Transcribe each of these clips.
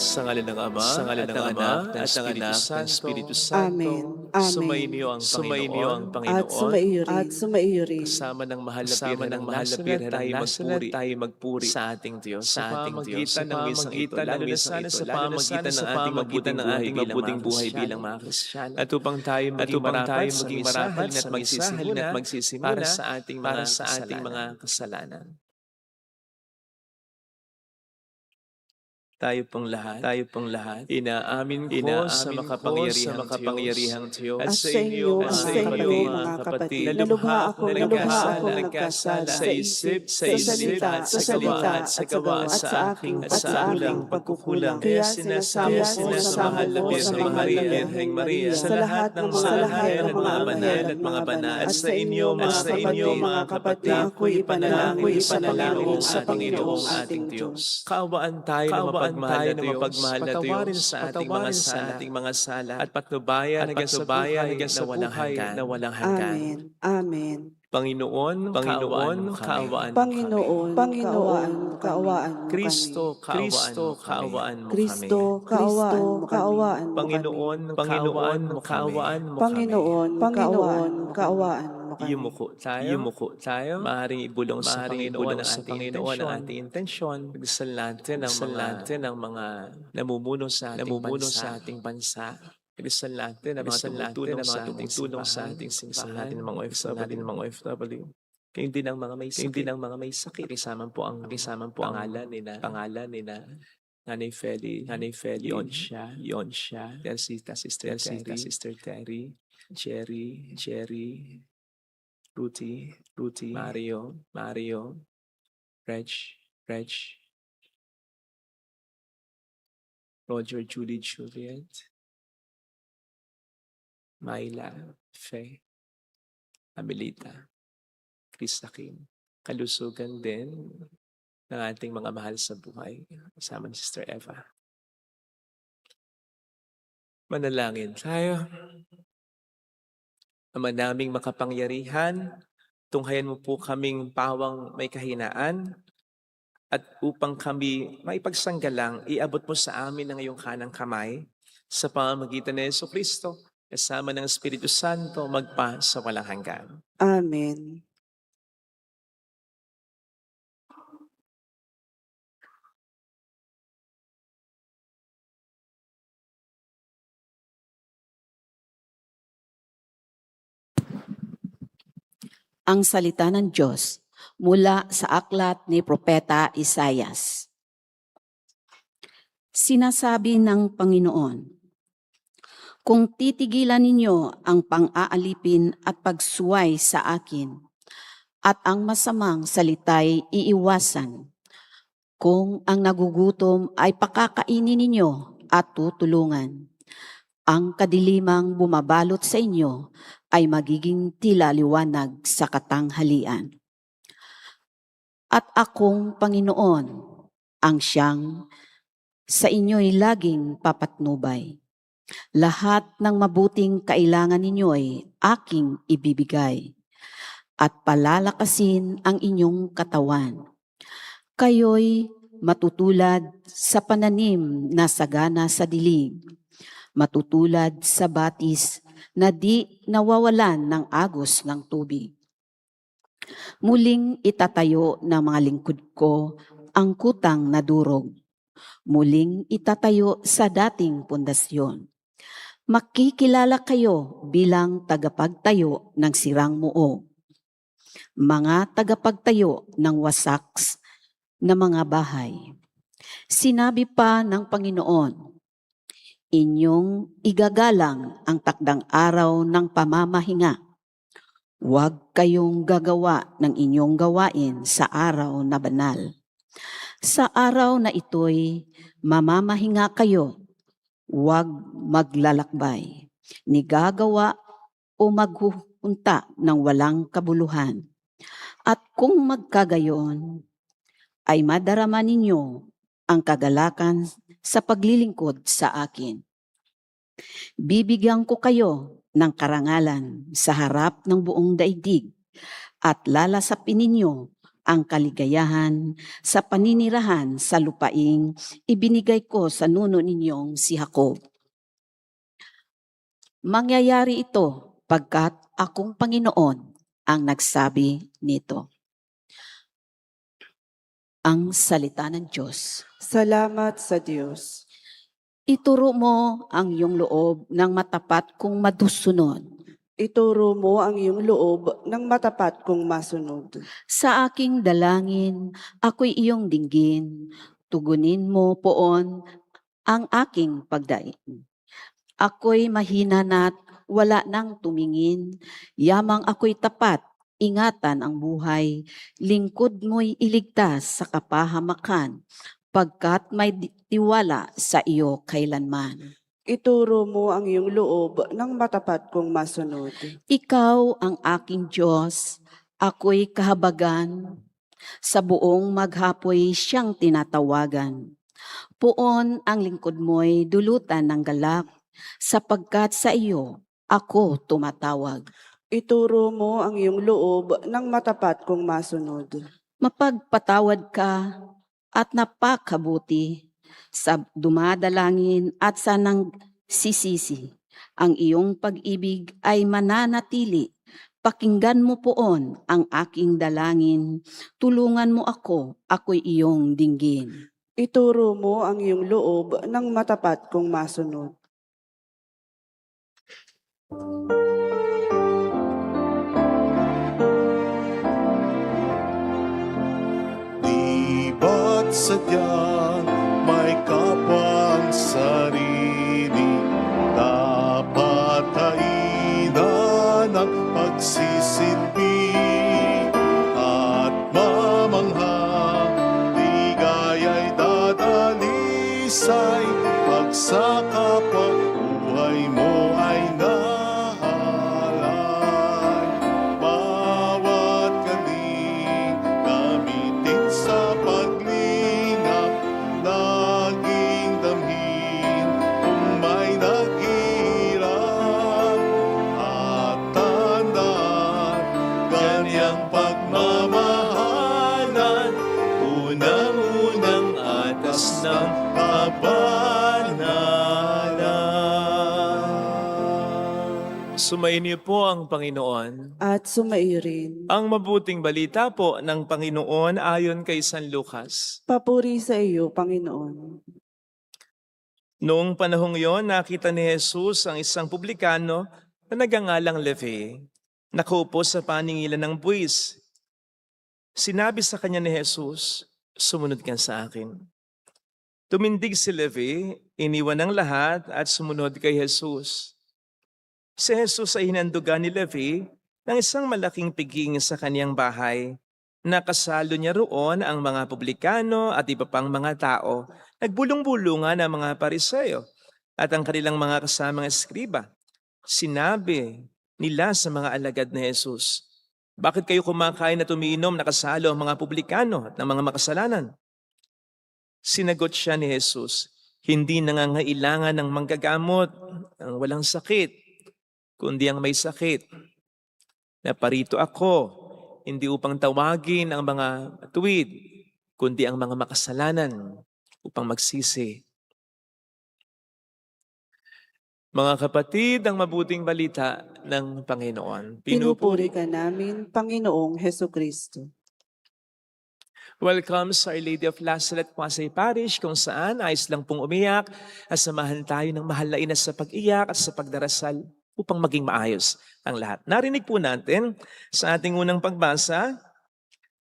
Sa ngalan ng Ama, sa ngalan ng Anak, at ng Espiritu Amen. Santo, sumainyo ang At sumaiyo rin. kasama ng mahal na Birhen tayo magpuri sa ating Diyos, sa pamamagitan ng misang ito, lalo na sana sa pamamagitan ng ating mabuting buhay bilang mga Kristiyano. At upang tayo maging marapat at magsisimula para sa ating mga kasalanan. Tayo pong lahat, inaamin ko sa makapangyarihang Diyos At sa inyo, mga kapatid, na lubha akong nagkasala sa isip, sa salita, sa gawa, at sa aking pagkukulang. Kaya sinasabi ko sa mahal na Birheng Maria, sa lahat ng mga banal at banal, at sa inyo, mga kapatid, na ako'y ipanalangin sa Panginoong ating Diyos. Kaawaan tayo na mapagmahal na Diyos, ating mga sala, at patnubayan hanggang sa buhay na walang hanggan. Amen. Panginoon, kaawaan Panginoon, kaawaan mo Kristo, kaawaan mo kami. Kristo, kaawaan mo kami. Panginoon, kaawaan mo kami. Panginoon, kaawaan mo kami. Yumuko tayo. Maaaring ibulong sa Panginoon ang ating intensyon. Pagdasal natin ang mga namumuno sa ating bansa. Pagdasal natin ang mga tumutulong sa ating simbahan, mga OFW. Kaya hindi ng mga may sakit. Kasama po ang pangalan nila Nanay Feli, yon siya, Teresita, Sister Terry, Jerry, Ruti, Mario, Reg, Roger, Juliet, Myla, Faye, Amelita, Krista Kim. Kalusugan din ng ating mga mahal sa buhay, kasama ni Sister Eva. Manalangin tayo. Ama naming makapangyarihan, tunghayan mo po kaming pawang may kahinaan, at upang kami maipagsanggalang, iabot mo sa amin ang iyong kanang kamay sa pamamagitan ni Jesucristo, kasama ng Espiritu Santo, magpa sa walang hanggan. Amen. Ang salita ng Diyos mula sa aklat ni Propeta Isaias. Sinasabi ng Panginoon, kung titigilan ninyo ang pang-aalipin at pagsuway sa akin, at ang masamang salita'y iiwasan, kung ang nagugutom ay pakakainin ninyo at tutulungan, ang kadilimang bumabalot sa inyo ay magiging tila liwanag sa katanghalian. At akong Panginoon ang siyang sa inyo'y laging papatnubay. Lahat ng mabuting kailangan ninyo'y aking ibibigay at palalakasin ang inyong katawan. Kayo'y matutulad sa pananim na sagana sa dilig, matutulad sa batis na di nawawalan ng agos ng tubig. Muling itatayo ng mga lingkod ko ang kutang na durog. Muling itatayo sa dating pundasyon. Makikilala kayo bilang tagapagtayo ng sirang muog, mga tagapagtayo ng wasak na mga bahay. Sinabi pa ng Panginoon, inyong igagalang ang takdang araw ng pamamahinga. Huwag kayong gagawa ng inyong gawain sa araw na banal. Sa araw na ito'y mamamahinga kayo, huwag maglalakbay, ni gagawa o maghuhunta ng walang kabuluhan. At kung magkagayon, ay madarama ninyo ang kagalakan sa paglilingkod sa akin. Bibigyan ko kayo ng karangalan sa harap ng buong daigdig at lalasapin ninyo ang kaligayahan sa paninirahan sa lupaing ibinigay ko sa nuno ninyong si Jacob. Mangyayari ito pagkat akong Panginoon ang nagsabi nito. Ang salita ng Diyos. Salamat sa Diyos. Ituro mo ang iyong loob ng matapat kung madusunod. Ituro mo ang iyong loob ng matapat kong masunod. Sa aking dalangin, ako'y iyong dinggin. Tugunin mo poon ang aking pagdaing. Ako'y mahina na't wala nang tumingin. Yamang ako'y tapat, ingatan ang buhay. Lingkod mo'y iligtas sa kapahamakan, pagkat may tiwala sa iyo kailanman. Ituro mo ang iyong loob ng matapat kong masunod. Ikaw ang aking Diyos, ako'y kahabagan. Sa buong maghapoy siyang tinatawagan. Poon ang lingkod mo'y dulutan ng galak, sapagkat sa iyo ako tumatawag. Ituro mo ang iyong loob ng matapat kong masunod. Mapagpatawad ka at napakabuti sa dumadalangin at sa nang sisisi. Ang iyong pag-ibig ay mananatili. Pakinggan mo poon ang aking dalangin. Tulungan mo ako, ako'y iyong dinggin. Ituro mo ang iyong loob ng matapat kong masunod. Di ba't sadyang may kapwang sarili, dapat kainan ang pagsisilbi at mamangha, di gaya'y dadalisay, pag sa kapwa buhay mo ay nahalay. Bawat galing gamitin sa paglingap, naging damhin kung may naghirap. At tandaan, ganyang pagmamahalan, unang-unang atas ng kabanalan. Sumainyo po ang Panginoon. At sumairin. Ang mabuting balita po ng Panginoon ayon kay San Lucas. Papuri sa iyo, Panginoon. Noong panahong yon, nakita ni Jesus ang isang publikano na nagangalang Levi, nakaupo sa paningilan ng buwis. Sinabi sa kanya ni Jesus, "Sumunod ka sa akin." Tumindig si Levi, iniwan ang lahat at sumunod kay Jesus. Si Jesus ay hinandugan ni Levi ng isang malaking piging sa kaniyang bahay. Nakasalo niya roon ang mga publikano at iba pang mga tao. Nagbulong-bulungan ang mga Pariseo at ang kanilang mga kasamang eskriba. Sinabi nila sa mga alagad ni Jesus, "Bakit kayo kumakain at umiinom nakasalo ang mga publikano at ng mga makasalanan?" Sinagot siya ni Jesus, "Hindi nangangailangan ng manggagamot ang walang sakit, kundi ang may sakit. Naparito ako, hindi upang tawagin ang mga matuwid, kundi ang mga makasalanan upang magsisi." Mga kapatid, ang mabuting balita ng Panginoon. Pinupuri ka namin, Panginoong Hesukristo. Welcome sa Our Lady of Lazaret, Pasay Parish, kung saan ayos lang pong umiyak at samahan tayo ng mahal na ina sa pag-iyak at sa pagdarasal upang maging maayos ang lahat. Narinig po natin sa ating unang pagbasa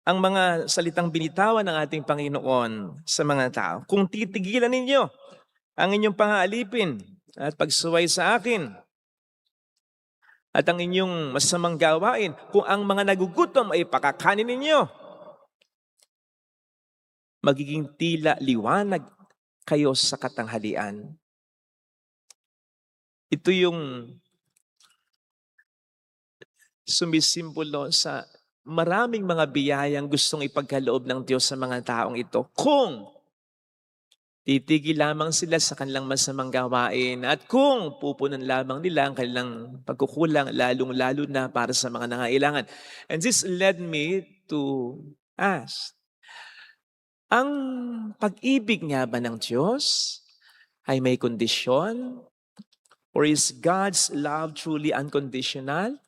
ang mga salitang binitawan ng ating Panginoon sa mga tao. "Kung titigilan ninyo ang inyong pangaalipin at pagsuway sa akin, at ang inyong masamang gawain, kung ang mga nagugutom ay pakakanin ninyo, magiging tila liwanag kayo sa katanghalian." Ito yung sumisimbolo sa maraming mga biyayang gustong ipagkaloob ng Diyos sa mga taong ito. Kung titigil lamang sila sa kanilang masamang gawain at kung pupunan lamang nila ang kanilang pagkukulang, lalong-lalo na para sa mga nangailangan. And this led me to asked. Ang pag-ibig nga ba ng Diyos ay may kondisyon? Or is God's love truly unconditional?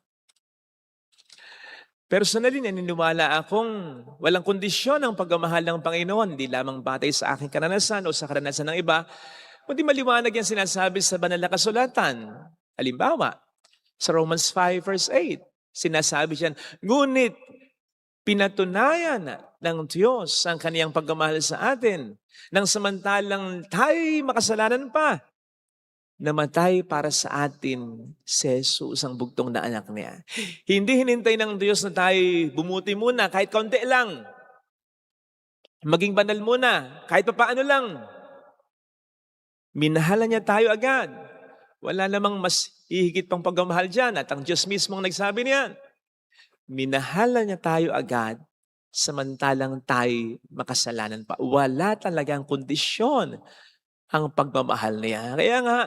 Personally, naniniwala akong walang kondisyon ang pagmamahal ng Panginoon, hindi lamang batay sa aking karanasan o sa karanasan ng iba, kundi maliwanag yan sinasabi sa banal na kasulatan. Halimbawa, sa Romans 5 verse 8, sinasabi diyan, ngunit pinatunayan ng Diyos ang kaniyang pagmamahal sa atin nang samantalang tayo'y makasalanan pa, namatay para sa atin si Jesus, ang bugtong na anak niya. Hindi hinintay ng Diyos na tayo bumuti muna kahit kaunti lang. Maging banal muna kahit papaano lang. Minahalan niya tayo agad. Wala namang mas hihigit pang pagmamahal dyan at ang Diyos mismo ang nagsabi niyan. Minahalan niya tayo agad samantalang tayo makasalanan pa. Wala talagang kondisyon ang pagmamahal niya. Kaya nga,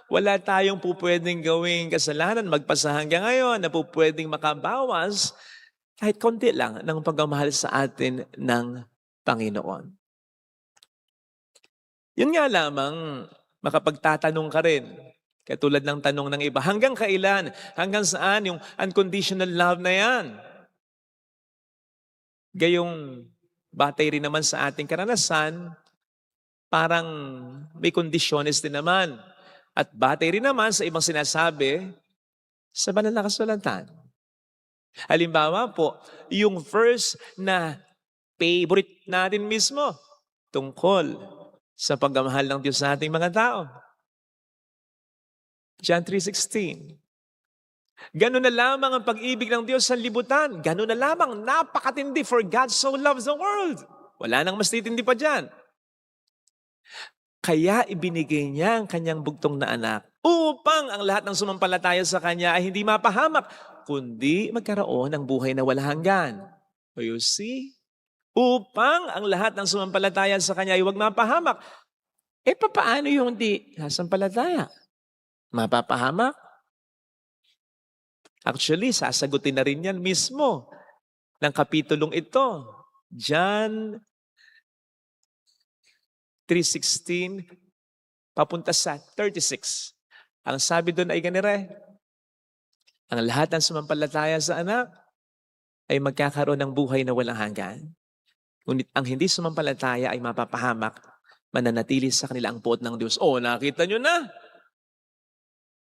wala tayong pupwedeng gawing kasalanan magpasa hanggang ngayon na pupwedeng makabawas kahit konti lang ng pagmamahal sa atin ng Panginoon. Yun nga lamang, makapagtatanong ka rin, katulad ng tanong ng iba, hanggang kailan, hanggang saan yung unconditional love na yan? Gayong batay rin naman sa ating karanasan, parang may kondisyones din naman. At batay rin naman sa ibang sinasabi sa banal na kasulatan. Halimbawa po, yung verse na favorite natin mismo tungkol sa pagmamahal ng Diyos sa ating mga tao. John 3:16. Ganun na lamang ang pag-ibig ng Diyos sa libutan. Ganun na lamang, napakatindi, for God so loves the world. Wala nang mas titindi pa dyan. Kaya ibinigay niya ang kanyang bugtong na anak upang ang lahat ng sumampalataya sa kanya ay hindi mapahamak, kundi magkaroon ng buhay na walang hanggan. O you see? Upang ang lahat ng sumampalataya sa kanya ay huwag mapahamak. Paano yung hindi sasampalataya? Mapapahamak? Actually, sasagutin na rin yan mismo ng kapitulong ito. John 3:16 papunta sa 36. Ang sabi doon ay ganire, ang lahat ng sumampalataya sa anak ay magkakaroon ng buhay na walang hanggan. Ngunit ang hindi sumampalataya ay mapapahamak, mananatili sa kanila ang puot ng Diyos. Nakita nyo na.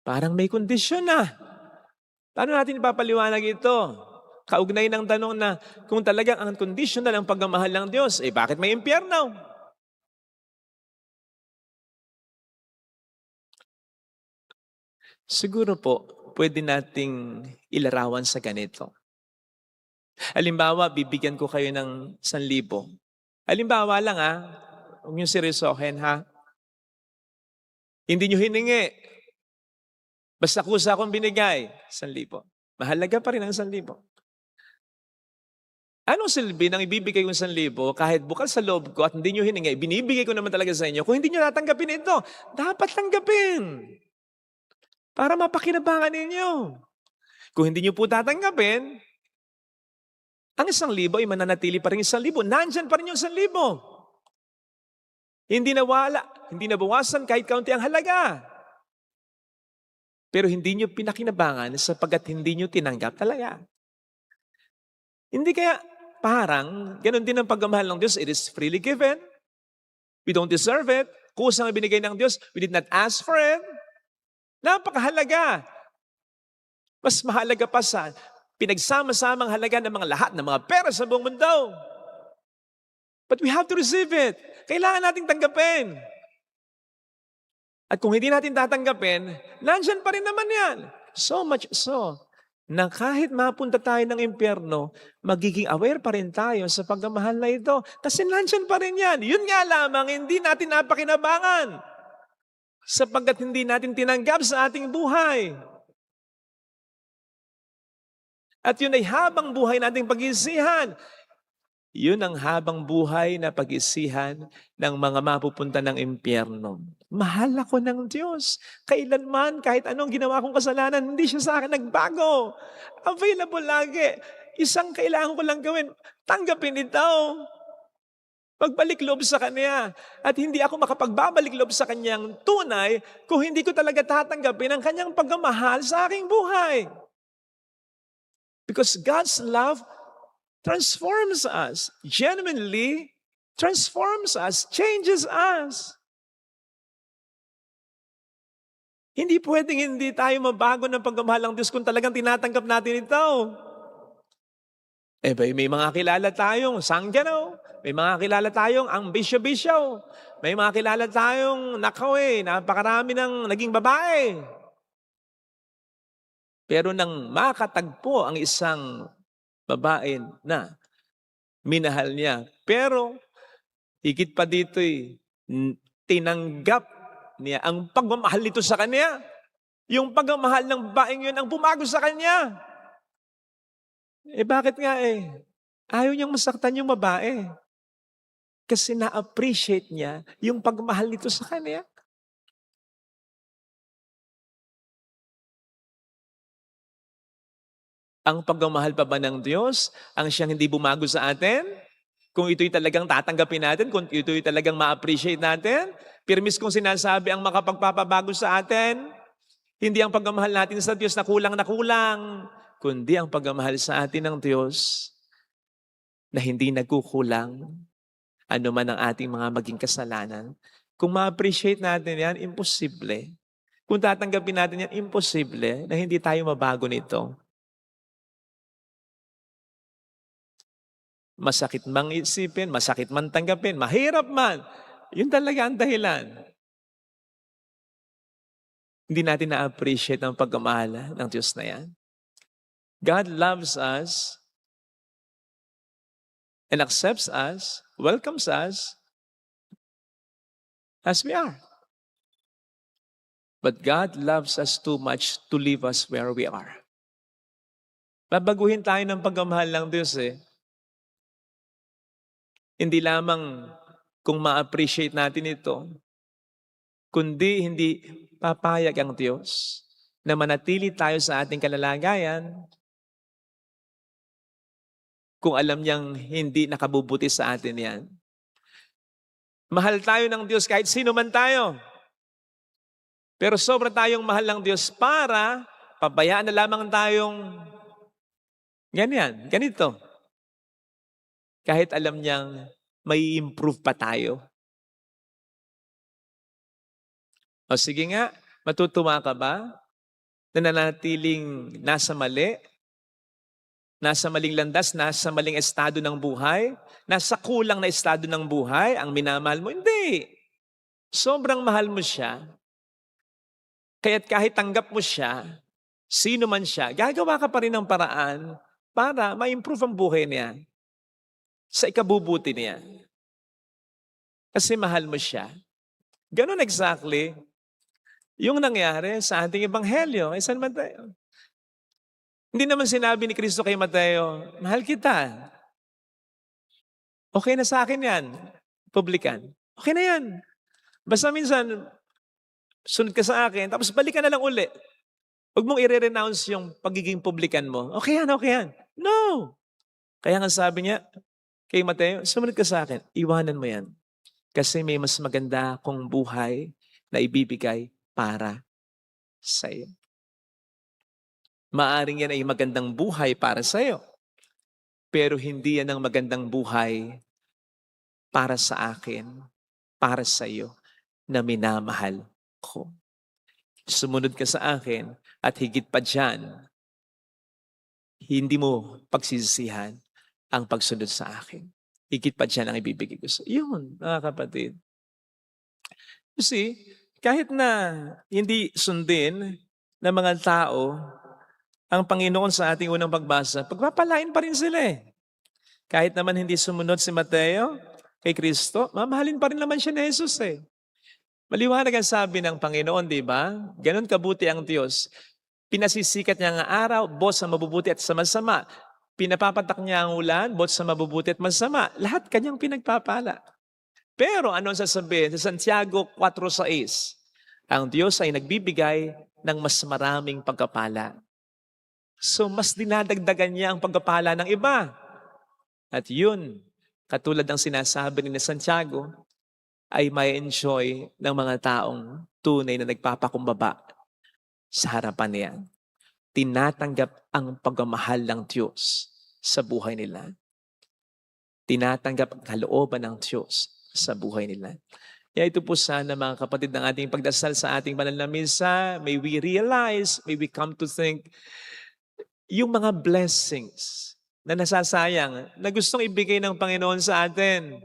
Parang may kondisyon na. Paano natin ipapaliwanag ito? Kaugnay ng tanong na kung talagang unconditional ang pagmamahal ng Diyos, bakit may impyerno? Siguro po, pwede nating ilarawan sa ganito. Halimbawa, bibigyan ko kayo ng 1,000. Halimbawa lang huwag niyo seryosohin Hindi niyo hiningi. Basta kusa akong binigay, 1,000. Mahalaga pa rin ang 1,000. Anong silbi nang ibibigay kong 1,000 kahit bukal sa loob ko at hindi niyo hiningi, binibigay ko naman talaga sa inyo. Kung hindi niyo natanggapin ito, dapat tanggapin. Para mapakinabangan ninyo. Kung hindi niyo po tatanggapin, ang 1,000 ay mananatili pa rin 1,000. Nandyan pa rin yung 1,000. Hindi nawala, hindi nabawasan kahit kaunti ang halaga. Pero hindi niyo pinakinabangan sapagkat hindi niyo tinanggap talaga. Hindi kaya parang ganun din ang pagmamahal ng Diyos. It is freely given. We don't deserve it. Kusang ibinigay ng Diyos, we did not ask for it. Napakahalaga. Mas mahalaga pa sa pinagsama-samang halaga ng mga lahat ng mga pera sa buong mundo. But we have to receive it. Kailangan nating tanggapin. At kung hindi natin tatanggapin, nandyan pa rin naman yan. So much so, na kahit mapunta tayo ng impyerno, magiging aware pa rin tayo sa pagmamahal na ito. Kasi nandyan pa rin yan. Yun nga lamang, hindi natin napakinabangan. Sapagkat hindi natin tinanggap sa ating buhay. At yun ay habang buhay nating pag-iisihan. Yun ang habang buhay na pag-iisihan ng mga mapupunta ng impyerno. Mahal ako ng Diyos. Kailanman, kahit anong ginawa kong kasalanan, hindi siya sa akin nagbago. Available lagi. Isang kailangan ko lang gawin, tanggapin ito. Pagbalik loob sa Kanya. At hindi ako makapagbabalik loob sa Kanyang tunay kung hindi ko talaga tatanggapin ang Kanyang pagmamahal sa aking buhay. Because God's love transforms us. Genuinely transforms us, changes us. Hindi pwedeng hindi tayo mabago ng pagmamahal ng Diyos kung talagang tinatanggap natin ito. May mga kilala tayong sanggano. May mga kilala tayong ambisyo-bisyo. May mga kilala tayong napakarami ng naging babae. Pero nang makatagpo ang isang babae na minahal niya, pero higit pa dito'y tinanggap niya ang pagmamahal nito sa kanya. Yung pagmamahal ng babaeng yun ang bumago sa kanya. Bakit nga ayaw niyang masaktan yung babae. Kasi na-appreciate niya yung pagmamahal nito sa kanya. Ang pagmamahal pa ba ng Diyos ang siyang hindi bumago sa atin? Kung ito'y talagang tatanggapin natin, kung ito'y talagang ma-appreciate natin, pirmis kong sinasabi ang makapagpapabago sa atin, hindi ang pagmamahal natin sa Diyos na kulang, kundi ang pagmamahal sa atin ng Diyos na hindi nagkukulang ano man ang ating mga maging kasalanan. Kung ma-appreciate natin yan, imposible. Kung tatanggapin natin yan, imposible na hindi tayo mabago nito. Masakit mang isipin, masakit man tanggapin, mahirap man. Yun talaga ang dahilan. Hindi natin na-appreciate ang pagmamahal ng Diyos na yan. God loves us and accepts us, welcomes us as we are. But God loves us too much to leave us where we are. Babaguhin tayo ng pagmamahal ng Diyos Hindi lamang kung ma-appreciate natin ito, kundi hindi papayag ang Diyos na manatili tayo sa ating kalalagayan kung alam niyang hindi nakabubuti sa atin yan. Mahal tayo ng Diyos kahit sino man tayo. Pero sobra tayong mahal ng Diyos para pabayaan na lamang tayong ganito. Kahit alam niyang may improve pa tayo. O sige nga, matutuwa ka ba na nanatiling nasa mali, nasa maling landas, nasa maling estado ng buhay, nasa kulang na estado ng buhay, ang minamahal mo? Hindi. Sobrang mahal mo siya. Kaya't kahit tanggap mo siya, sino man siya, gagawa ka pa rin ng paraan para ma-improve ang buhay niya sa ikabubuti niya. Kasi mahal mo siya. Ganon exactly yung nangyari sa ating ebanghelyo. San Mateo? Hindi naman sinabi ni Kristo kay Mateo, mahal kita. Okay na sa akin yan. Publikan. Okay na yan. Basta minsan, sunod ka sa akin, tapos balik ka na lang uli. Huwag mong i-renounce yung pagiging publikan mo. Okay yan. No! Kaya nga sabi niya, kay Mateo, sumunod ka sa akin, iwanan mo yan. Kasi may mas maganda kong buhay na ibibigay para sa iyo. Maaring yan ay magandang buhay para sa iyo. Pero hindi yan ang magandang buhay para sa akin, para sa iyo, na minamahal ko. Sumunod ka sa akin at higit pa dyan, hindi mo pagsisisihan ang pagsunod sa akin. Higit pa dyan ang ibibigay ko sa iyo. Yun, mga kapatid. You see, kahit na hindi sundin ng mga tao ang Panginoon sa ating unang pagbasa, pagpapalain pa rin sila Kahit naman hindi sumunod si Mateo kay Kristo, mamahalin pa rin naman siya ni Jesus Maliwanag ang sabi ng Panginoon, di ba? Ganon kabuti ang Diyos. Pinasisikat niya ang araw, both sa mabubuti at sa masama. Pinapapatak niya ang ulan, both sa mabubuti at masama. Lahat kanyang pinagpapala. Pero ano ang sasabihin? Sa Santiago 4:6, ang Diyos ay nagbibigay ng mas maraming pagkapala. So mas dinadagdagan niya ang pagpapala ng iba. At yun, katulad ng sinasabi ni Santiago, ay may enjoy ng mga taong tunay na nagpapakumbaba sa harapan niya. Tinatanggap ang pagmamahal ng Diyos sa buhay nila. Tinatanggap ang kalooban ng Diyos sa buhay nila. Kaya ito po sana mga kapatid ng ating pagdasal sa ating banal na misa, may we realize, may we come to think, yung mga blessings na nasasayang, na gustong ibigay ng Panginoon sa atin,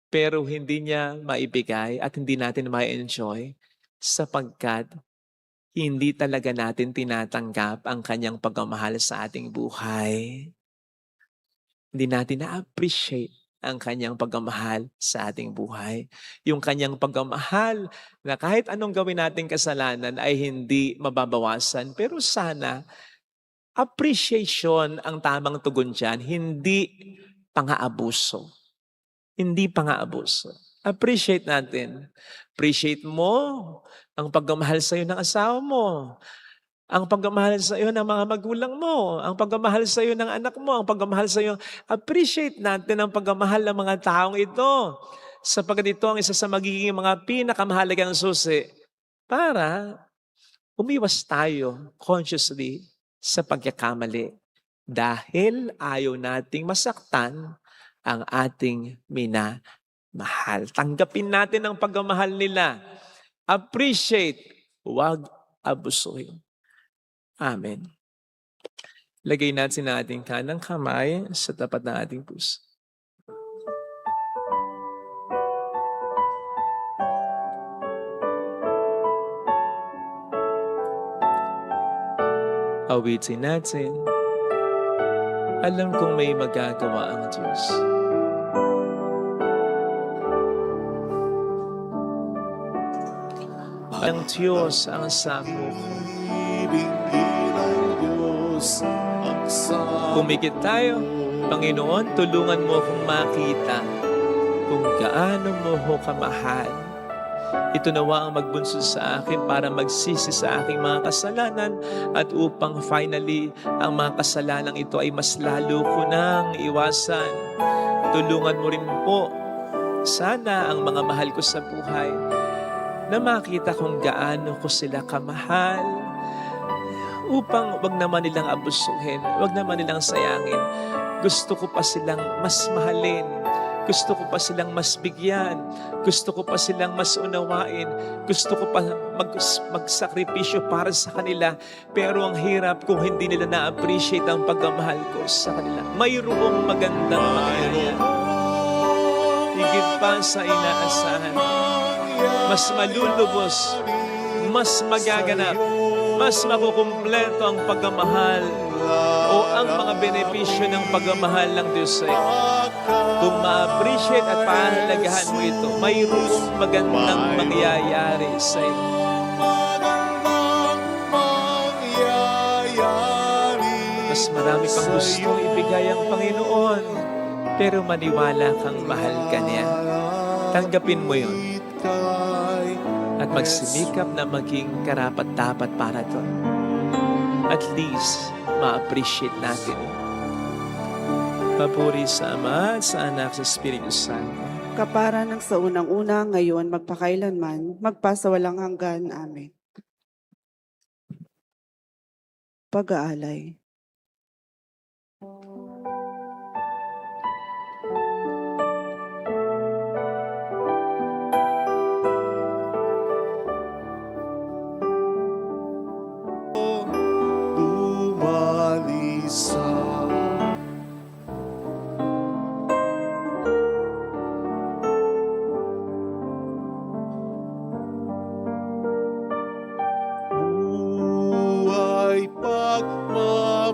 pero hindi niya maibigay at hindi natin ma-enjoy sapagkat hindi talaga natin tinatanggap ang kanyang pagmamahal sa ating buhay. Hindi natin na-appreciate ang kanyang pagmamahal sa ating buhay. Yung kanyang pagmamahal na kahit anong gawin nating kasalanan ay hindi mababawasan. Pero sana, appreciation ang tamang tugon dyan, hindi pang-aabuso. Hindi pang-aabuso. Appreciate natin. Appreciate mo ang pagmamahal sa iyo ng asawa mo. Ang pagmamahal sa iyo ng mga magulang mo. Ang pagmamahal sa iyo ng anak mo. Ang pagmamahal sa iyo. Appreciate natin ang pagmamahal ng mga taong ito. Sapagkat ito ang isa sa magiging mga pinakamahalagang susi para umiwas tayo consciously sa pagkakamali. Dahil ayaw nating masaktan ang ating minamahal. Tanggapin natin ang pagmamahal nila. Appreciate, huwag abusuhin. Amen. Lagay natin ang ating kanang kamay sa tapat ng ating puso. Awitin natin. Alam kong may magagawa ang Diyos. Ang Diyos ang sako. Pumikit tayo. Panginoon, tulungan mo akong makita kung gaano mo ko kamahal. Ito nawa ang magbunsod sa akin para magsisi sa aking mga kasalanan at upang finally ang mga kasalanang ito ay mas lalo ko nang iwasan. Tulungan mo rin po sana ang mga mahal ko sa buhay na makita kung gaano ko sila kamahal upang wag naman nilang abusuhin, wag naman nilang sayangin. Gusto ko pa silang mas mahalin. Gusto ko pa silang mas bigyan. Gusto ko pa silang mas unawain. Gusto ko pa magsakripisyo para sa kanila. Pero ang hirap kung hindi nila na-appreciate ang pagmamahal ko sa kanila. Mayroong magandang mangyayari. Higit pa sa inaasahan. Mas malulubos, mas magaganap, mas makukumpleto ang pagmamahal o ang mga benepisyo ng pagmamahal ng Diyos sa iyo. Kung ma-appreciate at pahalagahan mo ito, mayroong magandang mangyayari sa iyo. Mas marami pang gusto ibigay ang Panginoon, pero maniwala kang mahal ka niya. Tanggapin mo yun. At magsimikap na maging karapat-dapat para doon. At least, ma-appreciate natin. Papuri sa Ama, sa Anak, sa Espiritu Santo. Kapara ng sa unang-una, ngayon, magpakailanman, magpasawalang hanggan. Amen. Pag-aalay. Dumalisa buhay pagmamahal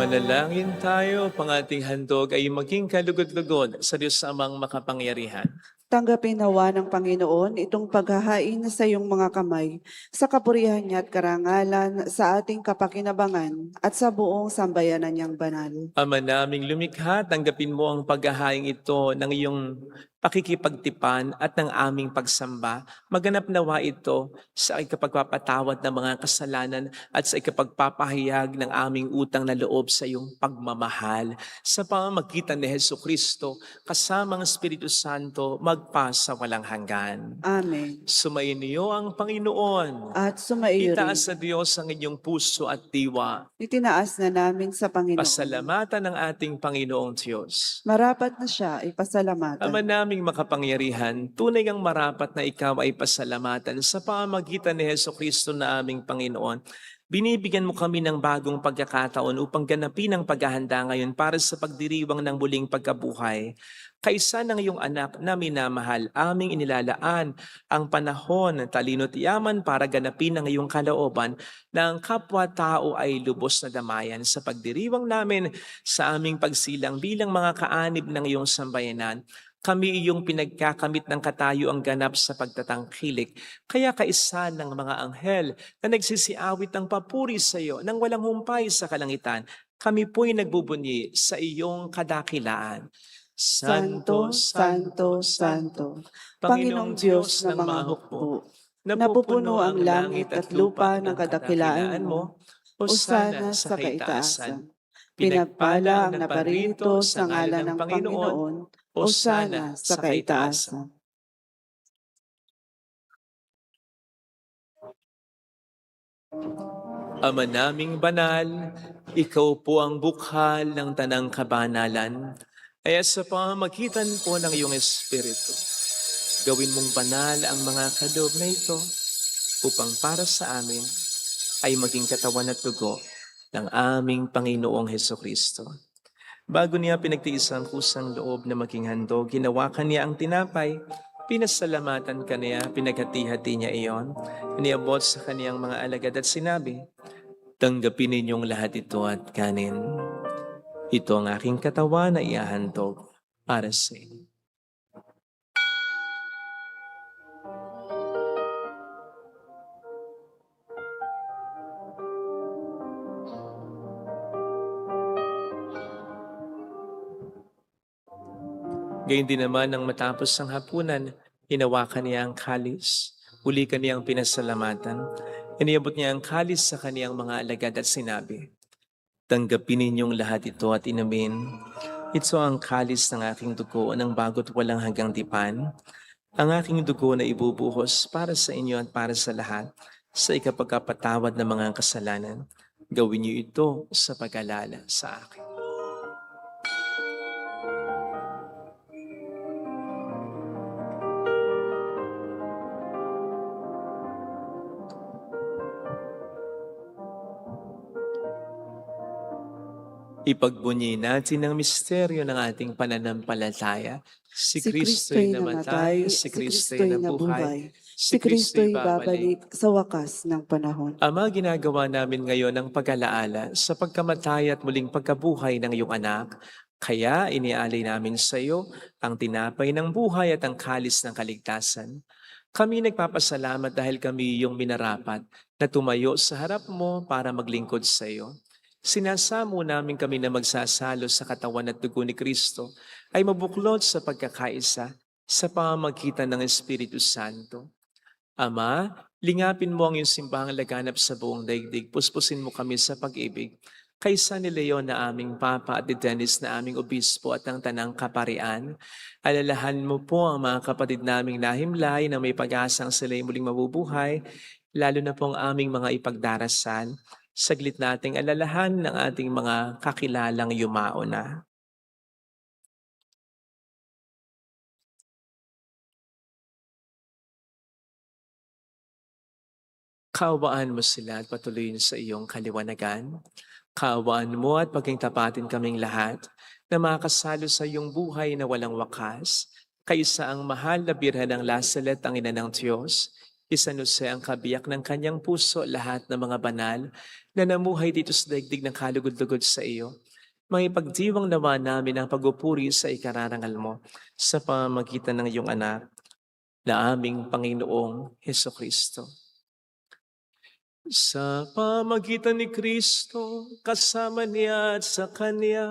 Manalangin tayo, pang ating handog ay maging kalugod-lugod sa Diyos Amang makapangyarihan. Tanggapin nawa ng Panginoon itong paghahain sa iyong mga kamay, sa kapurihan niya at karangalan, sa ating kapakinabangan at sa buong sambayanan niyang banal. Ama naming lumikha, tanggapin mo ang paghahaing ito ng iyong pakikipagtipan at ng aming pagsamba. Maganap nawa ito sa ikapagpapatawad ng mga kasalanan at sa ikapagpapahayag ng aming utang na loob sa iyong pagmamahal. Sa pamamagitan ni Jesucristo, kasamang Espiritu Santo, magpasa walang hanggan. Amen. Sumainyo ang Panginoon. At sumaiyo rin. Itaas sa Diyos ang inyong puso at diwa. Itinaas na namin sa Panginoon. Pasalamatan ng ating Panginoong Diyos. Marapat na siya ipasalamatan. Ama naming makapangyarihan, tunay ang marapat na ikaw ay pasalamatan sa pamamagitan ni Jesucristo na aming Panginoon. Binibigyan mo kami ng bagong pagkakataon upang ganapin ang paghahanda ngayon para sa pagdiriwang ng muling pagkabuhay. Kaisa ng iyong anak na minamahal, aming inilalaan ang panahon ng talino at yaman para ganapin ang iyong kalooban na ang kapwa-tao ay lubos na damayan sa pagdiriwang namin sa aming pagsilang bilang mga kaanib ng iyong sambayanan. Kami iyong pinagkakamit ng katayo ang ganap sa pagtatangkilik. Kaya kaisa ng mga anghel na nagsisiawit ng papuri sa iyo nang walang humpay sa kalangitan, kami po'y nagbubunyi sa iyong kadakilaan. Santo, Santo, Santo, Panginoong Diyos ng mga hukbo, napupuno ang langit at lupa ng kadakilaan mo, Hosana sa kaitaasan. Pinagpala ang naparito sa ngalan ng Panginoon, Hosana sa kaitaasan. Ama naming banal, ikaw po ang bukhal ng tanang kabanalan. Kaya sa pamamagitan po ng iyong Espiritu, gawin mong banal ang mga kaloob na ito upang para sa amin ay maging katawan at dugo ng aming Panginoong Hesukristo. Bago niya pinagtiis ang kusang loob na maging handog, ginawakan niya ang tinapay, pinasalamatan ka niya, pinaghati-hati niya iyon, iniabot sa kaniyang mga alagad at sinabi, tanggapin ninyong lahat ito at kanin. Ito ang aking katawan na ihahandog para sa inyo. Gayun din naman nang matapos ang hapunan, hinawakan niya ang kalis, uli kaniyang pinasalamatan, iniabot niya ang kalis sa kaniyang mga alagad at sinabi, tanggapin ninyong lahat ito at inumin. Ito ang kalis ng aking dugo ng bago't walang hanggang tipan, ang aking dugo na ibubuhos para sa inyo at para sa lahat, sa ikapagkapatawad ng mga kasalanan. Gawin niyo ito sa pag-alala sa akin. Ipagbunyi natin ang misteryo ng ating pananampalataya. Si Kristo'y namatay, si Kristo'y nabuhay, si Kristo'y babalik sa wakas ng panahon. Ama, ginagawa namin ngayon ang pag-alaala sa pagkamatay at muling pagkabuhay ng iyong anak. Kaya inialay namin sa iyo ang tinapay ng buhay at ang kalis ng kaligtasan. Kami nagpapasalamat dahil kami iyong minarapat na tumayo sa harap mo para maglingkod sa iyo. Sinasamo namin kami na magsasalo sa katawan at dugo ni Kristo ay mabuklod sa pagkakaisa sa pamamagitan ng Espiritu Santo. Ama, lingapin mo ang iyong simbahang laganap sa buong daigdig. Puspusin mo kami sa pag-ibig. Kaysa ni Leon na aming Papa at ni Dennis na aming Obispo at ang Tanang Kaparian, alalahan mo po ang mga kapatid naming nahimlay na may pag-asang sila'y muling mabubuhay, lalo na po ang aming mga ipagdarasal. Saglit nating alalahan ng ating mga kakilalang yumao na. Kaawaan mo sila at patuloyin sa iyong kaliwanagan. Kaawaan mo at paging tapatin kaming lahat na makasalo sa iyong buhay na walang wakas. Kaysa ang mahal na birhen ng Lasalet, ang ina ng Diyos, Kay San Jose ang kabiyak ng kanyang puso, lahat ng mga banal na namuhay dito sa daigdig ng kalugod-lugod sa iyo. Maipagdiwang nawa namin ang pagupuri sa ikararangal mo sa pamamagitan ng iyong anak na aming Panginoong Heso Kristo. Sa pamagitan ni Kristo, kasama niya at sa Kanya,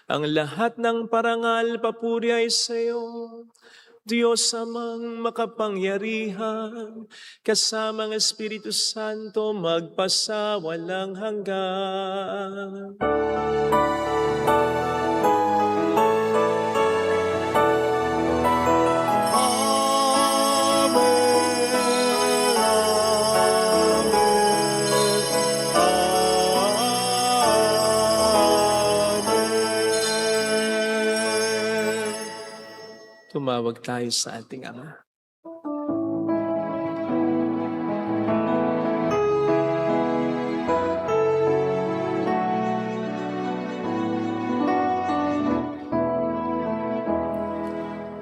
ang lahat ng parangal papuri ay sa iyo, Diyos amang makapangyarihan, kasama ang Espiritu Santo, magpasawalang hanggan. Tumawag tayo sa ating Ama.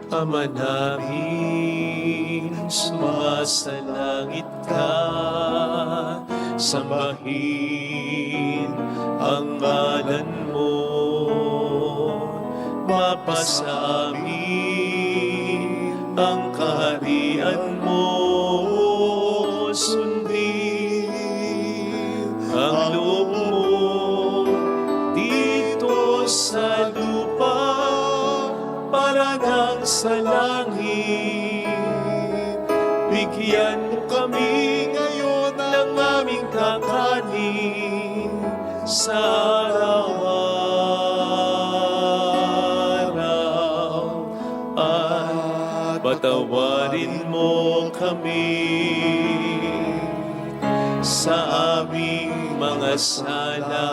Ama namin, sumasalangit ka, sambahin ang ngalan mo, mapasa amin ang kaharian mo, sundin ang loob mo dito sa lupa para nang sa langit. Bigyan mo kami ngayon ng aming kakanin sa araw-araw, at patawarin mo kami sa aming mga sala,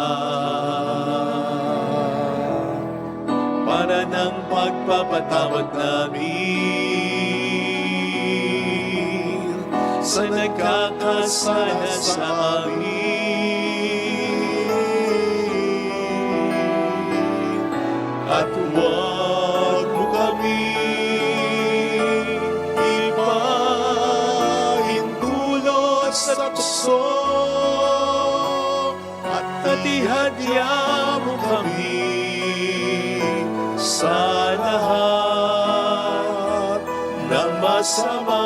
para ng pagpapatawad namin sa nagkakasala sa amin. At huwag mo kami ipahintulot sa tukso, at ihadya mo kami sa lahat ng masama.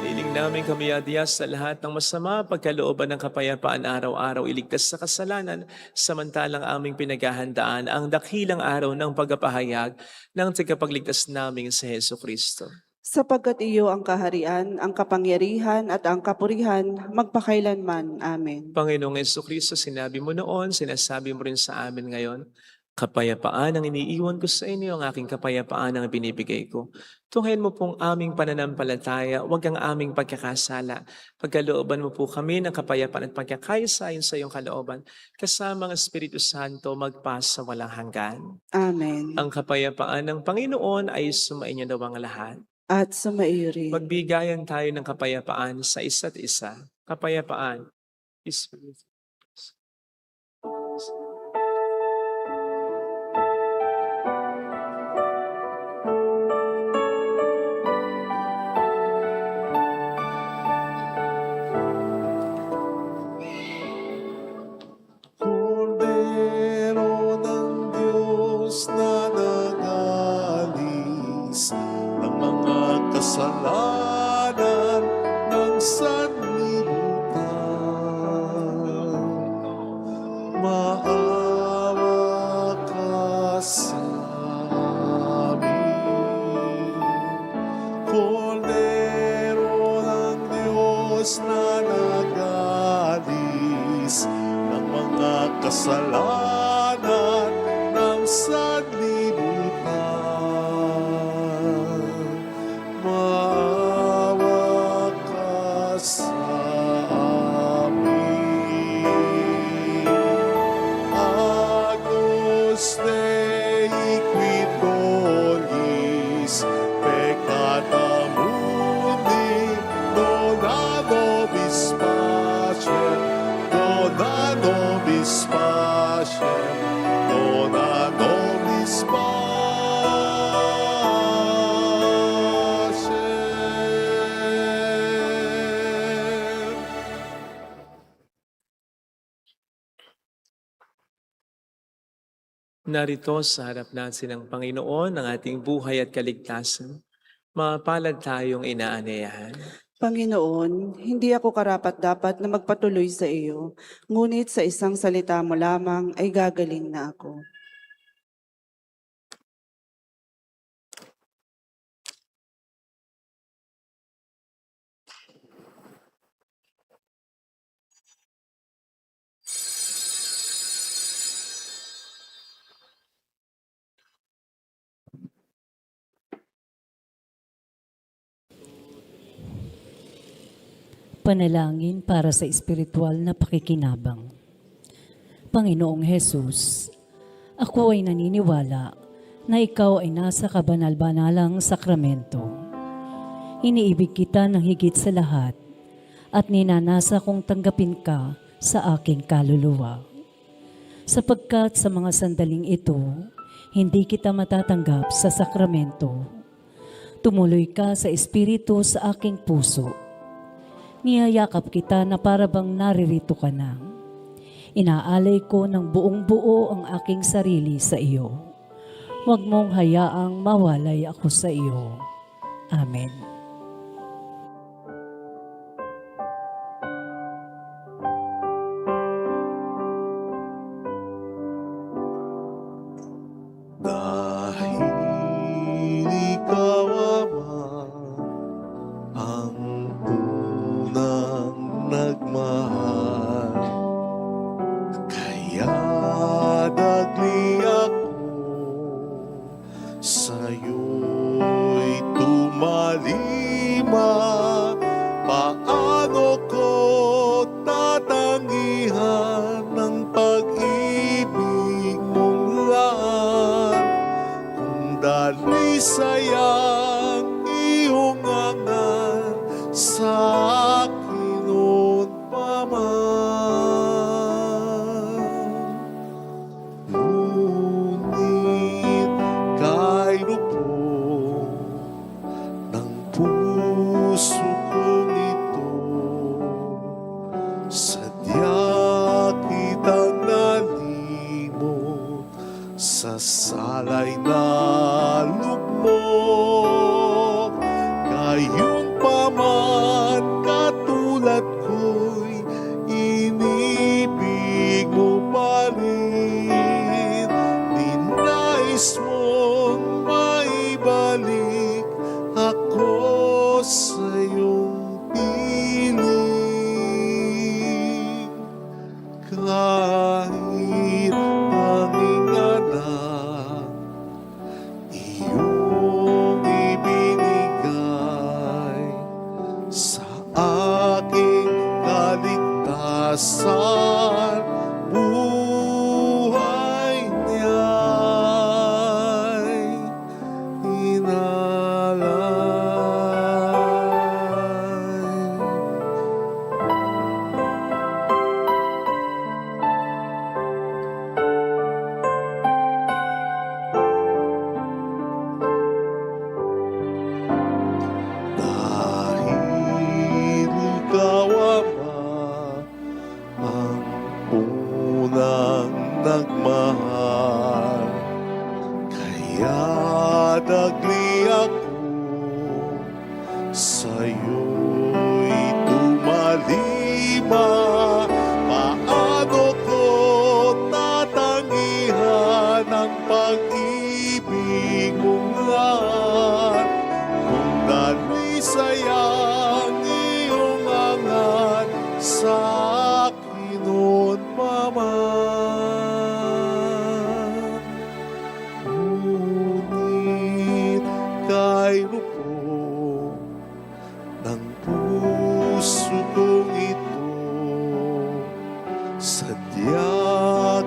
Hiling namin kami adiyas sa lahat ng masama, pagkalooban ng kapayapaan araw-araw, iligtas sa kasalanan, samantalang aming pinaghahandaan ang dakilang araw ng pagpapahayag ng tagapagligtas naming si Heso Kristo. Sapagkat iyo ang kaharian, ang kapangyarihan at ang kapurihan magpakailanman. Amen. Panginoong Jesucristo, sinabi mo noon, sinasabi mo rin sa amin ngayon, kapayapaan ang iniiwan ko sa inyo, ang aking kapayapaan ang binibigay ko. Tunghayin mo pong aming pananampalataya, huwag ang aming pagkakasala. Pagkalooban mo po kami ng kapayapaan at pagkakaisa sa iyong kalooban, kasama ang Espiritu Santo magpasa walang hanggan. Amen. Ang kapayapaan ng Panginoon ay sumainyo daw ang lahat. At sa maiyo rin. Magbigayan tayo ng kapayapaan sa isa't isa. Kapayapaan. Espiritu. Kordero ng Diyos na nag-alis ng mga kasalanan ng sanlibutan, maawa ka sa amin. Kordero ng Diyos na nag-alis ng mga kasalanan ng sanlibutan, maawa ka sa amin. Agnus Dei qui tollis peccata mundi, dona nobis pacem, dona nobis pacem, dona nobis pacem. Narito sa harap natin ng Panginoon ang ating buhay at kaligtasan. Mapalad tayong inaanyayahan. Panginoon, hindi ako karapat-dapat na magpatuloy sa iyo, ngunit sa isang salita mo lamang ay gagaling na ako. Panalangin para sa espiritual na pakikinabang. Panginoong Hesus, ako ay naniniwala na ikaw ay nasa kabanal-banalang sakramento. Iniibig kita ng higit sa lahat at ninanasa kong tanggapin ka sa aking kaluluwa. Sapagkat sa mga sandaling ito, hindi kita matatanggap sa sakramento. Tumuloy ka sa espiritu sa aking puso. Niyayakap kita na para bang naririto ka na. Inaalay ko ng buong buo ang aking sarili sa iyo. Huwag mong hayaang mawalay ako sa iyo. Amen. Dahil ikaw, Ama, ang unang nagmahal, kaya dagli ako sa'yo'y tumalima. Paano ko tatangihan ng pag-ibig mong laan, kung dalisay ang iyong angan sa akin noon pa man. Ngunit kay lubog ng puso kong ito, sadya kitang nalimot sa salay na lugmok. Gayon pa man katulad ko'y inibig mo pa rin. Ninais mong maibalik ako sa iyong piling. Kahit tanging anak iyong ibinigay sa aking kaligtasan, buhay niya'y inalay. Dahil ikaw, Ama, ang unang nagmahal, kaya dagli ako sa'yo'y tumalima. Paano ko tatangihan ang pag-ibig mong lahat, kung dalisay ang iyong angan sa akin noon pa man. Ngunit kay lubog ng puso kong ito, sadya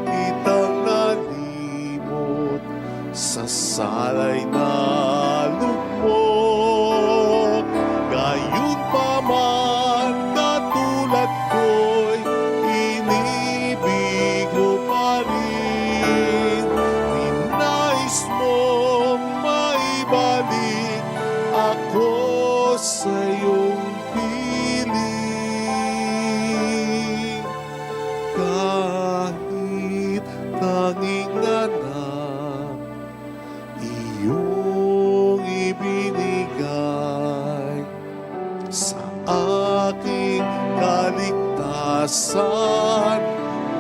kitang nalimot sa salay na lugmok. Gayon pa man katulad ko'y inibig mo pa rin. Ninais mong maibalik ako sa iyong piling. Kahit tanging anak aking kaligtasan,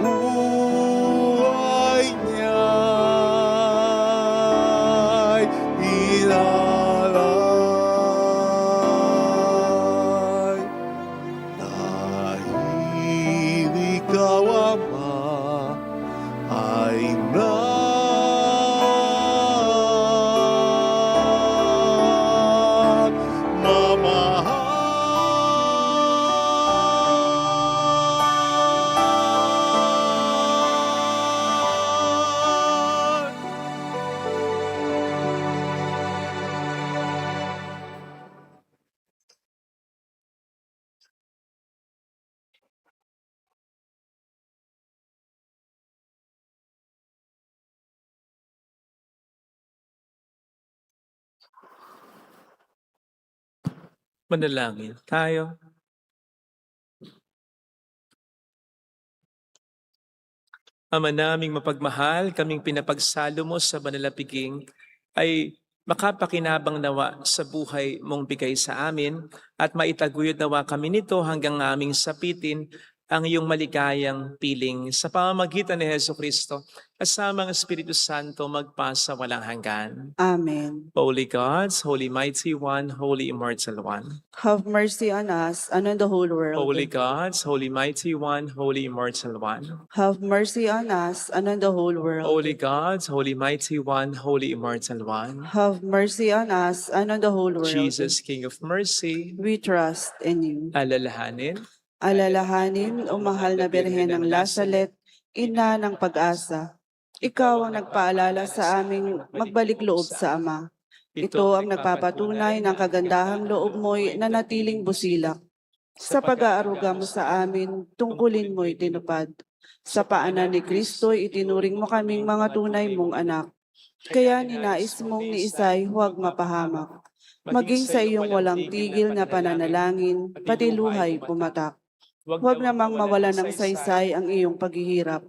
buhay niya'y inalay. Dahil ikaw, Ama, ay nagmamahal. Manalangin tayo. Ama naming mapagmahal, kaming pinapagsalo mo sa banalapiging ay makapakinabang nawa sa buhay mong bigay sa amin at maitaguyod nawa kami nito hanggang aming sapitin ang iyong maligayang piling sa pamamagitan ni Jesucristo kasama ang Espiritu Santo magpasa walang hanggan. Amen. Holy Gods, Holy Mighty One, Holy Immortal One. Have mercy on us and on the whole world. Holy Gods, Holy Mighty One, Holy Immortal One. Have mercy on us and on the whole world. Holy Gods, Holy Mighty One, Holy Immortal One. Have mercy on us and on the whole world. Jesus, King of Mercy, We trust in you. alalahanin, Alalahanin, o mahal na Birhen ng Lasalet, ina ng pag-asa. Ikaw ang nagpaalala sa aming magbalik loob sa Ama. Ito ang nagpapatunay ng kagandahang loob mo'y nanatiling busilak. Sa pag-aaruga mo sa amin, tungkulin mo'y tinupad. Sa paanan ni Kristo'y itinuring mo kaming mga tunay mong anak. Kaya ninais mong ni Isay huwag mapahamak. Maging sa iyong walang tigil na pananalangin, pati luhay pumatak. Huwag namang mawala ng saysay ang iyong paghihirap.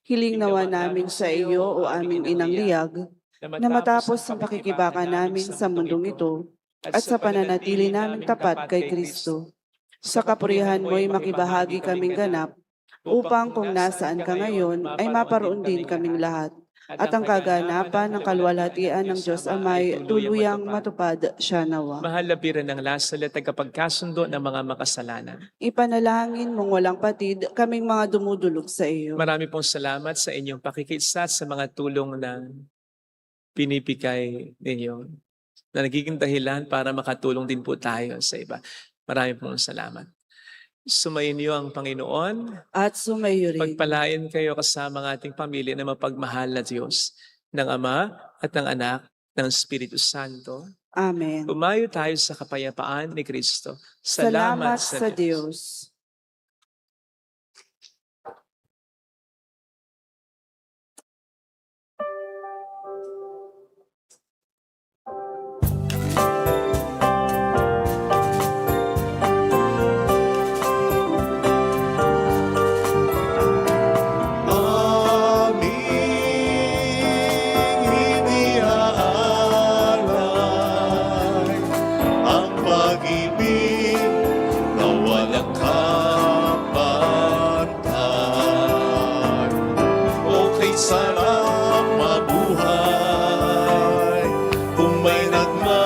Hiling nawa namin sa iyo o aming inang liyag, na matapos ang pakikibaka namin sa mundong ito, at sa pananatili namin tapat kay Kristo. Sa kapurihan mo'y makibahagi kaming ganap, upang kung nasaan ka ngayon, ay maparoon din kaming lahat. At ang kaganapan ng kalwalhatian ng Diyos Amay, tuluyang matupad siya nawa. mahal na Birhen ng Lasalet, tagapagkasundo ng mga makasalanan. Ipanalangin mong walang patid, kaming mga dumudulog sa iyo. Marami pong salamat sa inyong pakikisa sa mga tulong na pinipigay ninyo, na nagiging dahilan para makatulong din po tayo sa iba. Marami pong salamat. Sumainyo ang Panginoon. At sumayo rin. Pagpalain kayo kasama ng ating pamilya na mapagmahal na Diyos, ng Ama at ng Anak, ng Espiritu Santo. Amen. Umayo tayo sa kapayapaan ni Kristo. Salamat sa Diyos. Aming iniaalay ang pag-ibig na walang kapantay. Okay, sarap mabuhay kung may nagmahal,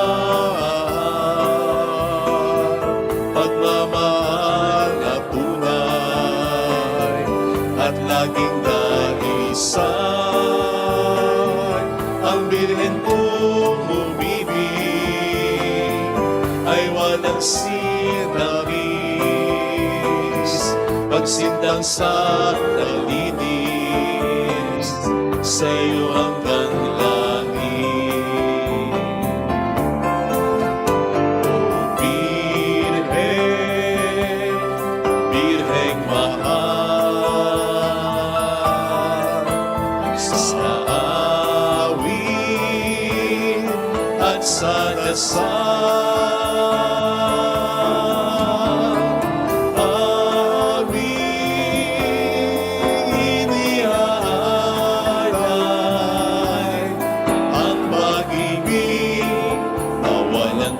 pagmamahal na tunay at laging daisay. Ang Birhen kong umibig ay walang sinabis, pagsindang sa talinis sa iyo hanggang langit. O Birhen, Birheng mahal, sa awit at sa dasal, aming iniaalay ang pag-ibig na walang